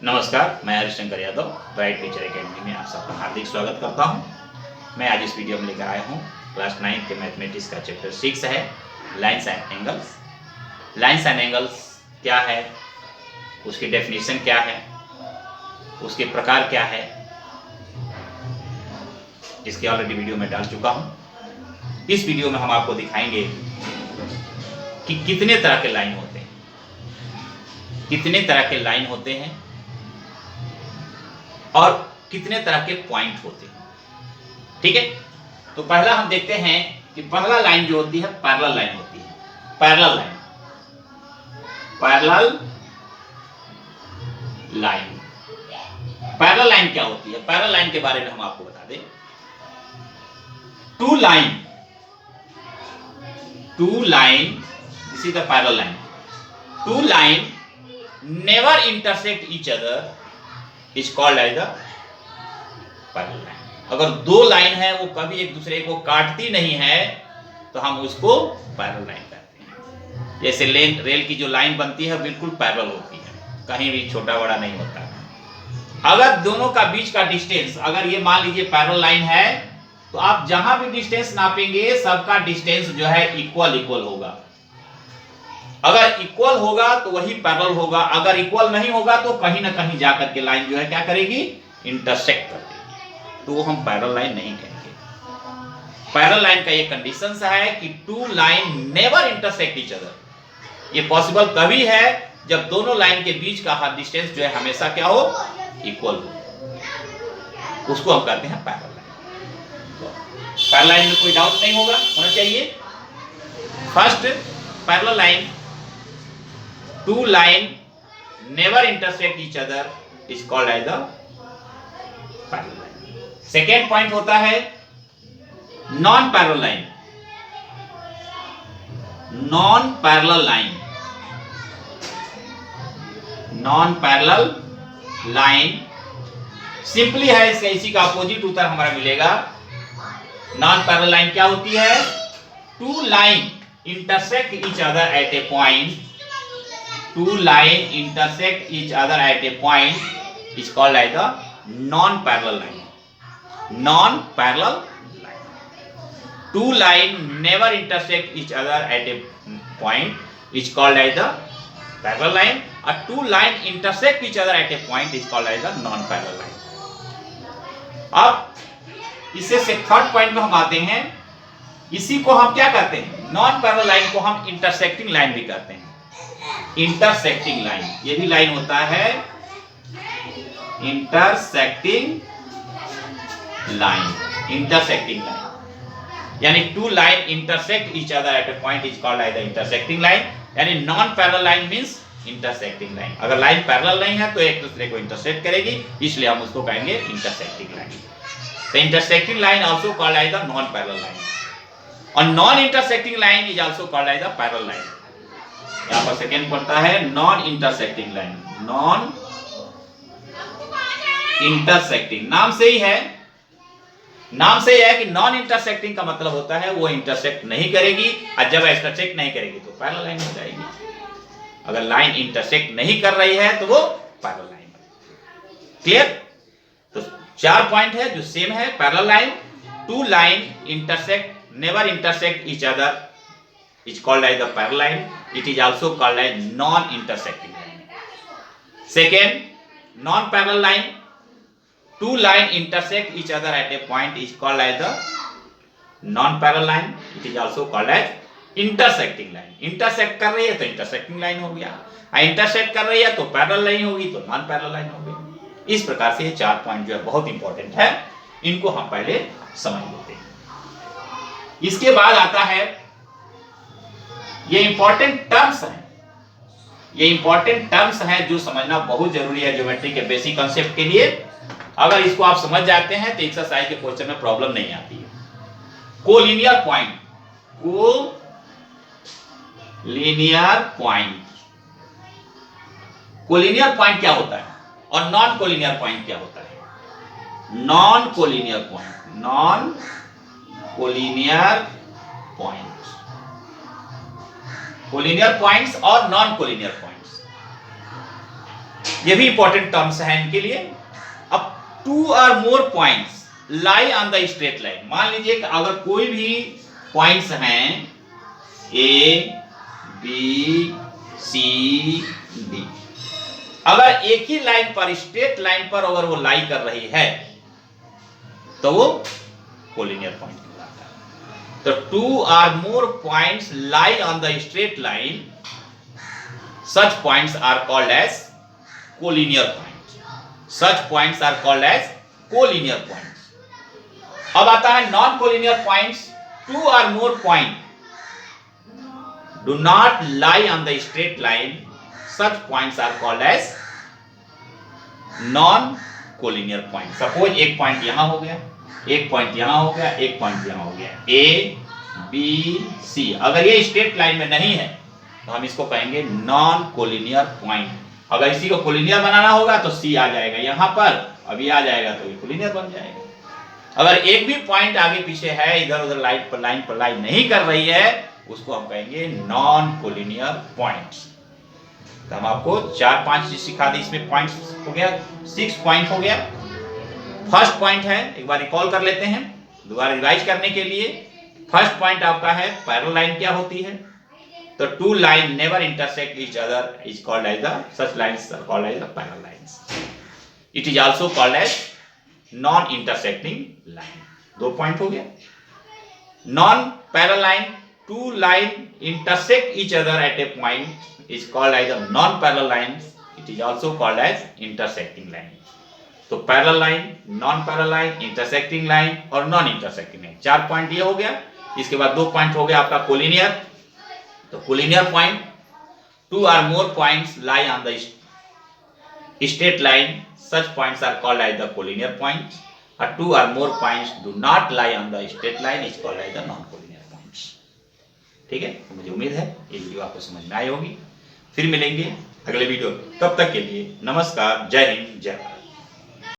नमस्कार, मैं Harishankar Yadav bright teacher academy में आप सबका हार्दिक स्वागत करता हूं। मैं आज इस वीडियो में लेकर आया हूं क्लास 9 के मैथमेटिक्स का चैप्टर 6 है lines and angles. Lines and angles क्या है, उसकी डेफिनेशन क्या है, उसके प्रकार क्या है, इसकी ऑलरेडी वीडियो में डाल चुका हूं। इस वीडियो में हम आपको दिखाएंगे कि कितने तरह के लाइन होते हैं, कितने तरह के लाइन होते हैं और कितने तरह के पॉइंट होते हैं। ठीक है, तो पहला हम देखते हैं कि पहला लाइन जो होती है पैरेलल लाइन होती है। Parallel line, parallel line, parallel line क्या होती है? पैरेलल लाइन के बारे में हम आपको बता दें। Two line, this is the parallel line. Two line never intersect each other is called as the parallel line. अगर दो लाइन है वो कभी एक दूसरे को काटती नहीं है तो हम उसको पैरेलल लाइन कहते हैं। जैसे रेल की जो लाइन बनती है बिल्कुल पैरेलल होती है, कहीं भी छोटा बड़ा नहीं होता है। अगर दोनों का बीच का डिस्टेंस, अगर ये मान लीजिए पैरेलल लाइन है तो आप जहां भी डिस्टेंस नापेंगे सबका डिस्टेंस जो है इक्वल होगा। अगर इक्वल होगा तो वही पैरेलल होगा, अगर इक्वल नहीं होगा तो कहीं ना कहीं जाकर के लाइन जो है क्या करेगी, इंटरसेक्ट कर देगी, तो वो हम पैरेलल लाइन नहीं कहेंगे। पैरेलल लाइन का ये कंडीशन है कि two line never intersect each other. ये पॉसिबल तभी है जब दोनों लाइन के बीच का हर डिस्टेंस जो है हमेशा क्या हो, इक्वल हो, उसको हम कहते हैं पैरेलल लाइन। पैरेलल लाइन में कोई डाउट नहीं होना चाहिए। First, parallel line, two line never intersect each other is called as the parallel line. Second point होता है non parallel line. non parallel line, non parallel line simply है, इसका इसी का अपोजिट उत्तर हमारा मिलेगा। नॉन पैरेलल लाइन क्या होती है? Two line intersect each other at a point, two line intersect each other at a point is called as the non-parallel line. Non-parallel line. Two line never intersect each other at a point is called as the parallel line. A two line intersect each other at a point is called as the non-parallel line. अब इससे से third point में हम आते हैं। इसी को हम क्या कहते हैं? नॉन पैरेलल लाइन को हम इंटरसेक्टिंग लाइन भी कहते हैं। इंटरसेक्टिंग लाइन, ये भी लाइन होता है इंटरसेक्टिंग लाइन। इंटरसेक्टिंग लाइन यानी two line intersect each other at a point is called as the intersecting line. यानी non parallel line means intersecting line. अगर लाइन पैरेलल नहीं है तो एक दूसरे को इंटरसेक्ट करेगी, इसलिए हम उसको कहेंगे intersecting line. The intersecting line also called as the non parallel line, और non intersecting line is also called as the parallel line. यहां पर सेकेंड पड़ता है non intersecting line. Non intersecting, नाम से ही है, नाम से ही है कि नॉन इंटरसेक्टिंग का मतलब होता है वो इंटरसेक्ट नहीं करेगी, और जब इंटरसेक्ट नहीं करेगी तो पैरेलल लाइन हो जाएगी। अगर लाइन इंटरसेक्ट नहीं कर रही है तो वो पैरेलल लाइन। क्लियर? तो चार पॉइंट है जो सेम है। Parallel line, two line intersect never intersect each other is called as the parallel line. It is also called as non-intersecting line. Second, non-parallel line, two line intersect each other at a point is called as the non-parallel line. It is also called as intersecting line. Intersect कर रही है तो intersecting line हो गया, intersect कर रही है तो parallel line होगी तो non-parallel line हो गई। इस प्रकार से ये चार पॉइंट जो है बहुत इंपॉर्टेंट है, इनको हम पहले समझ लेते हैं। इसके बाद आता है ये इंपॉर्टेंट टर्म्स हैं, ये इंपॉर्टेंट टर्म्स हैं जो समझना बहुत जरूरी है ज्योमेट्री के बेसिक कॉन्सेप्ट के लिए। अगर इसको आप समझ जाते हैं तो एक्सरसाइज के क्वेश्चन में प्रॉब्लम नहीं आती है। Collinear point, collinear point, collinear point क्या होता है और नॉन कोलिनियर पॉइंट क्या होता है? Non collinear point, non collinear point, collinear points और नॉन कोलिनियर पॉइंट्स। ये भी इंपॉर्टेंट टर्म्स हैं इनके लिए। अब 2 और more points lie on the straight line, मान लीजिए कि अगर कोई भी पॉइंट्स हैं ए बी सी डी, अगर एक ही लाइन पर, स्ट्रेट लाइन पर अगर वो लाई कर रही है तो वो कोलिनियर पॉइंट कहलाता है। तो 2 और more points lie on the straight line, such points are called as collinear points. Such points are called as collinear points. अब आता है non collinear points. 2 or more points do not lie on the straight line. Such points are called as non collinear points. Suppose एक point यहां हो गया, एक point यहां हो गया, एक पॉइंट यहां हो गया, ए बी सी। अगर ये स्ट्रेट लाइन में नहीं है तो हम इसको कहेंगे नॉन कोलिनियर पॉइंट। अगर इसी को कोलिनियर बनाना होगा तो सी आ जाएगा यहां पर, अभी आ जाएगा तो ये कोलिनियर बन जाएगा। अगर एक भी पॉइंट आगे पीछे है, इधर उधर लाइन पर लाइन नहीं कर रही है, उसको हम कहेंगे नॉन कोलिनियर पॉइंट्स। तो हम आपको 4-5 चीज सिखा दी। इसमें पॉइंट्स हो गया, 6 पॉइंट हो गया। फर्स्ट पॉइंट है, एक बार रिकॉल कर लेते हैं दोबारा रिवाइज करने के लिए। फर्स्ट पॉइंट आपका है पैरेलल लाइन क्या होती है। तो 2 line never intersect each other is called as the, such lines are called as the parallel lines. It is also called as non intersecting line. 2 point हो गया। Non parallel line, 2 line intersect each other at a point is called as the non parallel lines. It is also called as intersecting line. तो parallel line, non parallel line, intersecting line और non intersecting line, 4 point ये हो गया। इसके बाद 2 point हो गया आपका कोलिनियर। तो collinear point, 2 or more points lie on the straight line, such points are called as the collinear points. और 2 or more points do not lie on the straight line is called as the non-collinear points. ठीक है, तो मुझे उम्मीद है ये video आपको समझ में आई होगी। फिर मिलेंगे अगले वीडियो, तब तक के लिए नमस्कार, जय हिंद, जय भारत।